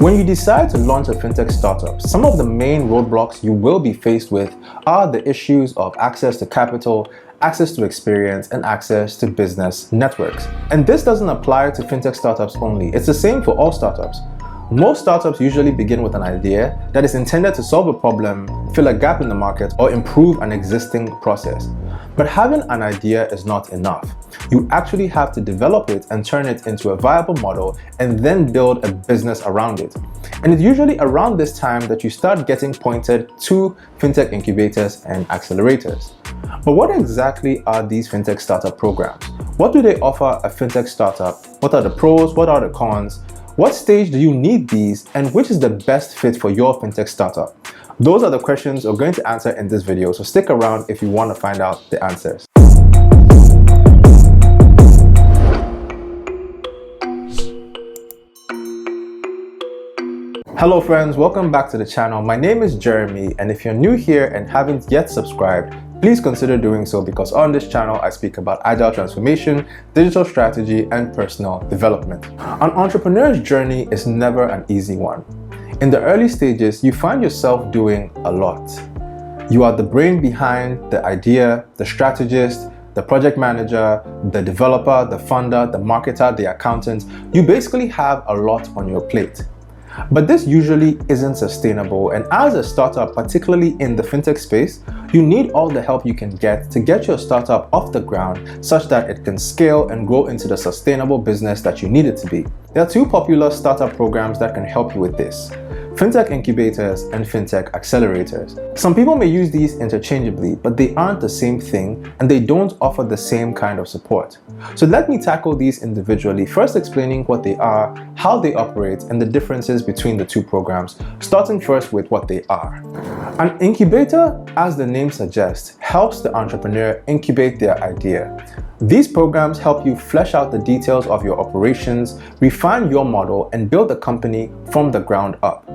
When you decide to launch a fintech startup, some of the main roadblocks you will be faced with are the issues of access to capital, access to experience, and access to business networks. And this doesn't apply to fintech startups only. It's the same for all startups. Most startups usually begin with an idea that is intended to solve a problem, fill a gap in the market, or improve an existing process. But having an idea is not enough. You actually have to develop it and turn it into a viable model and then build a business around it. And it's usually around this time that you start getting pointed to fintech incubators and accelerators. But what exactly are these fintech startup programs? What do they offer a fintech startup? What are the pros? What are the cons? What stage do you need these, and which is the best fit for your fintech startup? Those are the questions we're going to answer in this video, so stick around if you want to find out the answers. Hello friends, welcome back to the channel. My name is Jeremy, and if you're new here and haven't yet subscribed, please consider doing so, because on this channel I speak about agile transformation, digital strategy, and personal development. An entrepreneur's journey is never an easy one. In the early stages, you find yourself doing a lot. You are the brain behind the idea, the strategist, the project manager, the developer, the funder, the marketer, the accountant. You basically have a lot on your plate. But this usually isn't sustainable, and as a startup, particularly in the fintech space, you need all the help you can get to get your startup off the ground such that it can scale and grow into the sustainable business that you need it to be. There are two popular startup programs that can help you with this: Fintech Incubators and Fintech Accelerators. Some people may use these interchangeably, but they aren't the same thing and they don't offer the same kind of support. So let me tackle these individually, first explaining what they are, how they operate, and the differences between the two programs, starting first with what they are. An incubator, as the name suggests, helps the entrepreneur incubate their idea. These programs help you flesh out the details of your operations, refine your model, and build a company from the ground up.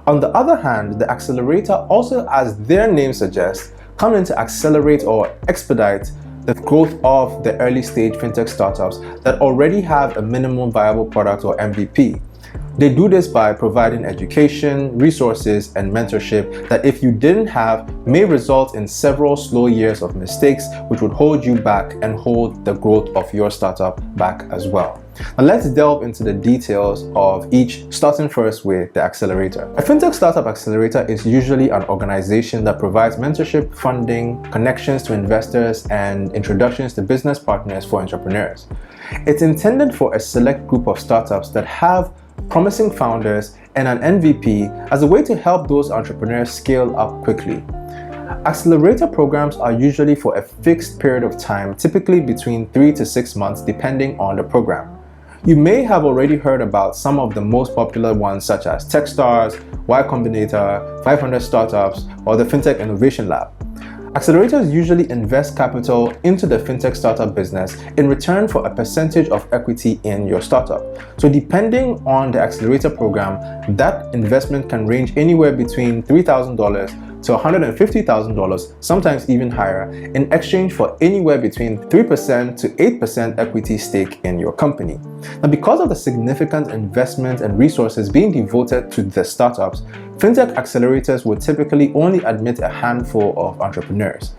On the other hand, the accelerator, also as their name suggests, come in to accelerate or expedite the growth of the early stage fintech startups that already have a minimum viable product or MVP. They do this by providing education, resources, and mentorship that, if you didn't have, may result in several slow years of mistakes which would hold you back and hold the growth of your startup back as well. Now let's delve into the details of each, starting first with the accelerator. A fintech startup accelerator is usually an organization that provides mentorship, funding, connections to investors, and introductions to business partners for entrepreneurs. It's intended for a select group of startups that have promising founders and an MVP as a way to help those entrepreneurs scale up quickly. Accelerator programs are usually for a fixed period of time, typically between 3 to 6 months depending on the program. You may have already heard about some of the most popular ones, such as Techstars, Y Combinator, 500 Startups, or the Fintech Innovation Lab. Accelerators usually invest capital into the fintech startup business in return for a percentage of equity in your startup. So depending on the accelerator program, that investment can range anywhere between $3,000 to $150,000, sometimes even higher, in exchange for anywhere between 3% to 8% equity stake in your company. Now, because of the significant investment and resources being devoted to the startups, fintech accelerators would typically only admit a handful of entrepreneurs.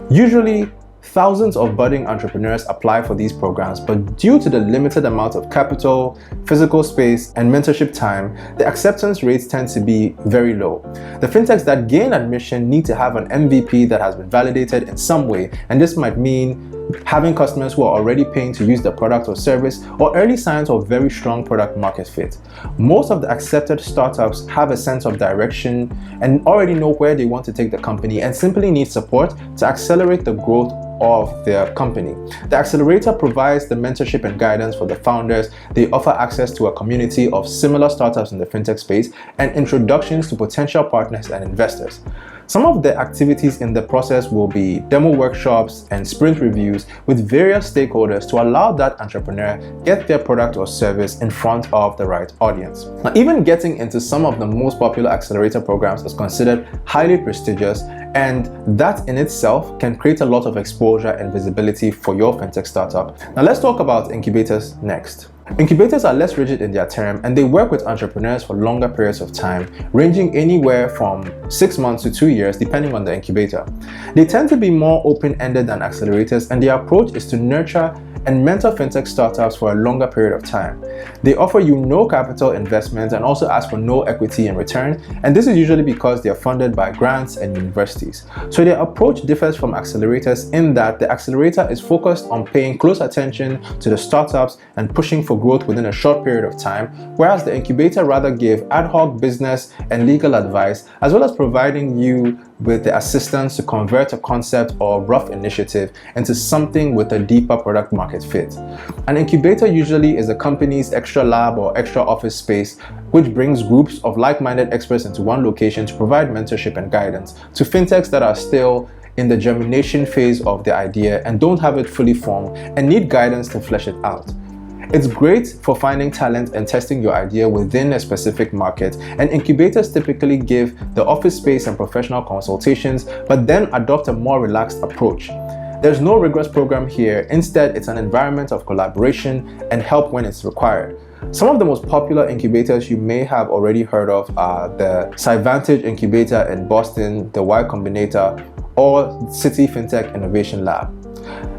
Usually, thousands of budding entrepreneurs apply for these programs, but due to the limited amount of capital, physical space, and mentorship time, the acceptance rates tend to be very low. The fintechs that gain admission need to have an MVP that has been validated in some way, and this might mean having customers who are already paying to use the product or service, or early signs of very strong product market fit. Most of the accepted startups have a sense of direction and already know where they want to take the company, and simply need support to accelerate the growth of their company. The accelerator provides the mentorship and guidance for the founders. They offer access to a community of similar startups in the fintech space and introductions to potential partners and investors. Some of the activities in the process will be demo workshops and sprint reviews with various stakeholders to allow that entrepreneur get their product or service in front of the right audience. Now, even getting into some of the most popular accelerator programs is considered highly prestigious, and that in itself can create a lot of exposure and visibility for your fintech startup. Now let's talk about incubators next. Incubators are less rigid in their term, and they work with entrepreneurs for longer periods of time, ranging anywhere from 6 months to 2 years depending on the incubator. They tend to be more open-ended than accelerators, and their approach is to nurture and mentor fintech startups for a longer period of time. They offer you no capital investment and also ask for no equity in return, and this is usually because they are funded by grants and universities. So their approach differs from accelerators in that the accelerator is focused on paying close attention to the startups and pushing for growth within a short period of time, whereas the incubator rather give ad hoc business and legal advice, as well as providing you with the assistance to convert a concept or rough initiative into something with a deeper product market fit. An incubator usually is a company's extra lab or extra office space, which brings groups of like-minded experts into one location to provide mentorship and guidance to fintechs that are still in the germination phase of the idea and don't have it fully formed and need guidance to flesh it out. It's great for finding talent and testing your idea within a specific market, and incubators typically give the office space and professional consultations, but then adopt a more relaxed approach. There's no rigorous program here. Instead, it's an environment of collaboration and help when it's required. Some of the most popular incubators you may have already heard of are the Cyvantage Incubator in Boston, the Y Combinator, or City Fintech Innovation Lab.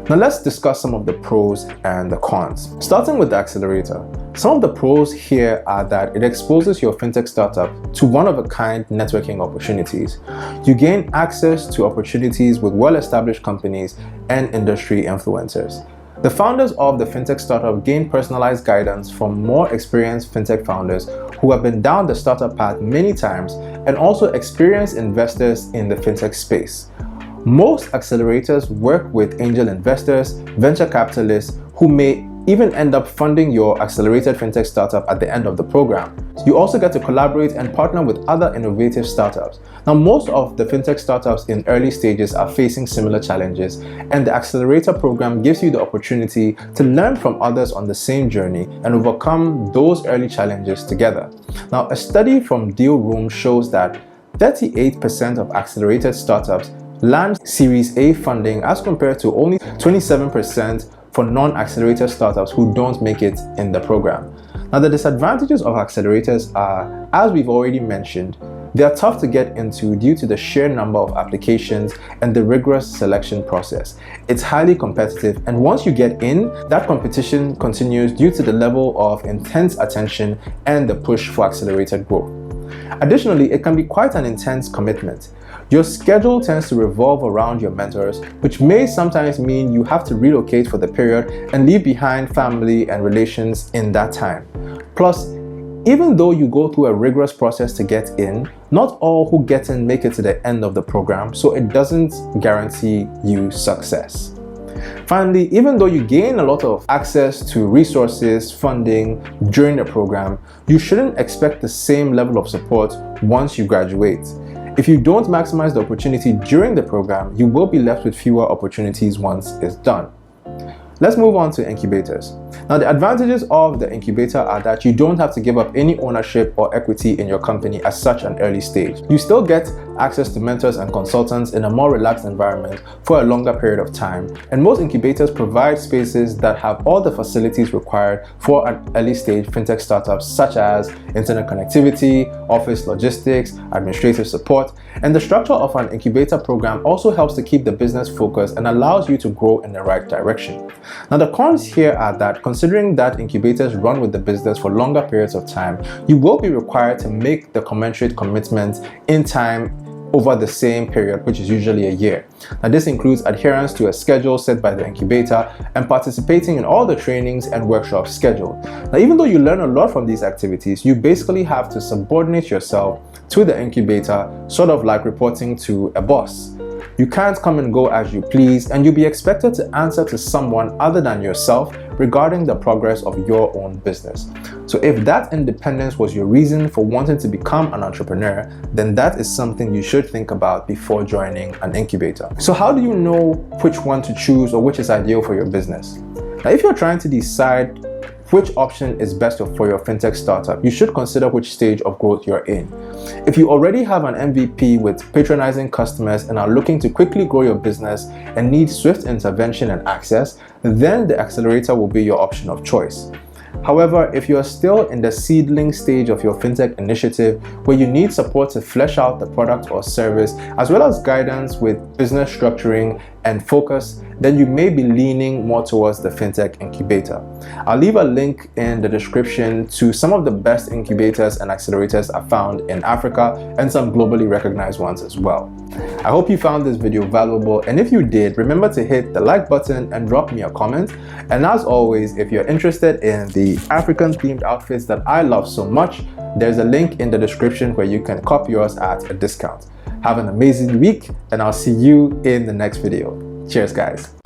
Now let's discuss some of the pros and the cons. Starting with the accelerator. Some of the pros here are that it exposes your fintech startup to one-of-a-kind networking opportunities. You gain access to opportunities with well-established companies and industry influencers. The founders of the fintech startup gain personalized guidance from more experienced fintech founders who have been down the startup path many times and also experienced investors in the fintech space. Most accelerators work with angel investors, venture capitalists who may even end up funding your accelerated fintech startup at the end of the program. You also get to collaborate and partner with other innovative startups. Now, most of the fintech startups in early stages are facing similar challenges, and the accelerator program gives you the opportunity to learn from others on the same journey and overcome those early challenges together. Now, a study from Deal Room shows that 38% of accelerated startups land Series A funding as compared to only 27% for non-accelerator startups who don't make it in the program. Now, the disadvantages of accelerators are, as we've already mentioned, they are tough to get into due to the sheer number of applications and the rigorous selection process. It's highly competitive, and once you get in, that competition continues due to the level of intense attention and the push for accelerated growth. Additionally, it can be quite an intense commitment. Your schedule tends to revolve around your mentors, which may sometimes mean you have to relocate for the period and leave behind family and relations in that time. Plus, even though you go through a rigorous process to get in, not all who get in make it to the end of the program, so it doesn't guarantee you success. Finally, even though you gain a lot of access to resources, funding during the program, you shouldn't expect the same level of support once you graduate. If you don't maximize the opportunity during the program, you will be left with fewer opportunities once it's done. Let's move on to incubators. Now, the advantages of the incubator are that you don't have to give up any ownership or equity in your company at such an early stage. You still get access to mentors and consultants in a more relaxed environment for a longer period of time, and most incubators provide spaces that have all the facilities required for an early stage fintech startup, such as internet connectivity, office logistics, administrative support, and the structure of an incubator program also helps to keep the business focused and allows you to grow in the right direction. Now, the cons here are that considering that incubators run with the business for longer periods of time, you will be required to make the commensurate commitment in time over the same period, which is usually a year. Now, this includes adherence to a schedule set by the incubator and participating in all the trainings and workshops scheduled. Now, even though you learn a lot from these activities, you basically have to subordinate yourself to the incubator, sort of like reporting to a boss. You can't come and go as you please, and you'll be expected to answer to someone other than yourself regarding the progress of your own business. So if that independence was your reason for wanting to become an entrepreneur, then that is something you should think about before joining an incubator. So how do you know which one to choose or which is ideal for your business? Now, if you're trying to decide which option is best for your fintech startup, you should consider which stage of growth you're in. If you already have an MVP with patronizing customers and are looking to quickly grow your business and need swift intervention and access, then the accelerator will be your option of choice. However, if you are still in the seedling stage of your fintech initiative where you need support to flesh out the product or service, as well as guidance with business structuring and focus, then you may be leaning more towards the Fintech Incubator. I'll leave a link in the description to some of the best incubators and accelerators I found in Africa and some globally recognized ones as well. I hope you found this video valuable, and if you did, remember to hit the like button and drop me a comment. And as always, if you're interested in the African themed outfits that I love so much, there's a link in the description where you can copy yours at a discount. Have an amazing week, and I'll see you in the next video. Cheers, guys.